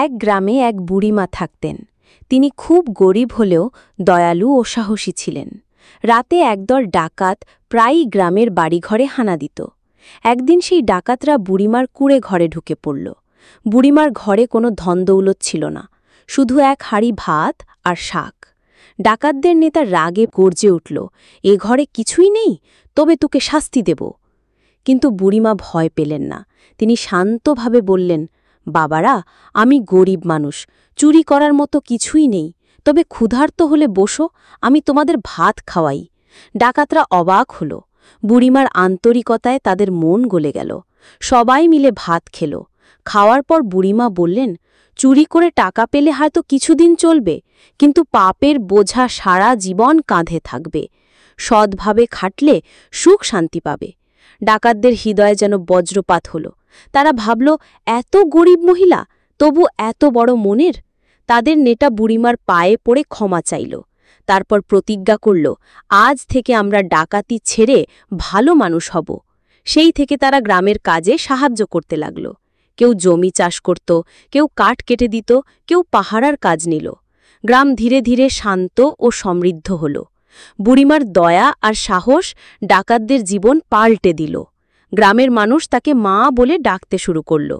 এক গ্রামে এক বুড়িমা থাকতেন। তিনি খুব গরিব হলেও দয়ালু ও সাহসী ছিলেন। রাতে একদল ডাকাত প্রায়ই গ্রামের বাড়িঘরে হানা দিত। একদিন সেই ডাকাতরা বুড়িমার কুঁড়ে ঘরে ঢুকে পড়ল। বুড়িমার ঘরে কোনো ধনদৌলত ছিল না, শুধু এক হাঁড়ি ভাত আর শাক। ডাকাতদের নেতা রাগে গর্জে উঠল, এ ঘরে কিছুই নেই, তবে তোকে শাস্তি দেব। কিন্তু বুড়িমা ভয় পেলেন না। তিনি শান্তভাবে বললেন, বাবারা, আমি গরিব মানুষ, চুরি করার মতো কিছুই নেই, তবে ক্ষুধার্ত হলে বসো, আমি তোমাদের ভাত খাওয়াই। ডাকাতরা অবাক হল। বুড়িমার আন্তরিকতায় তাদের মন গলে গেল। সবাই মিলে ভাত খেল। খাওয়ার পর বুড়িমা বললেন, চুরি করে টাকা পেলে হয়তো কিছুদিন চলবে, কিন্তু পাপের বোঝা সারা জীবন কাঁধে থাকবে। সৎভাবে খাটলে সুখ শান্তি পাবে। ডাকাতদের হৃদয়ে যেন বজ্রপাত হল। তারা ভাবল, এত গরিব মহিলা, তবু এত বড় মনের। তাদের নেতা বুড়িমার পায়ে পড়ে ক্ষমা চাইল। তারপর প্রতিজ্ঞা করল, আজ থেকে আমরা ডাকাতি ছেড়ে ভালো মানুষ হব। সেই থেকে তারা গ্রামের কাজে সাহায্য করতে লাগল। কেউ জমি চাষ করত, কেউ কাঠ কেটে দিত, কেউ পাহারার কাজ নিল। গ্রাম ধীরে ধীরে শান্ত ও সমৃদ্ধ হল। বুড়িমার দয়া আর সাহস ডাকাতদের জীবন পাল্টে দিল। গ্রামের মানুষ তাকে মা বলে ডাকতে শুরু করল।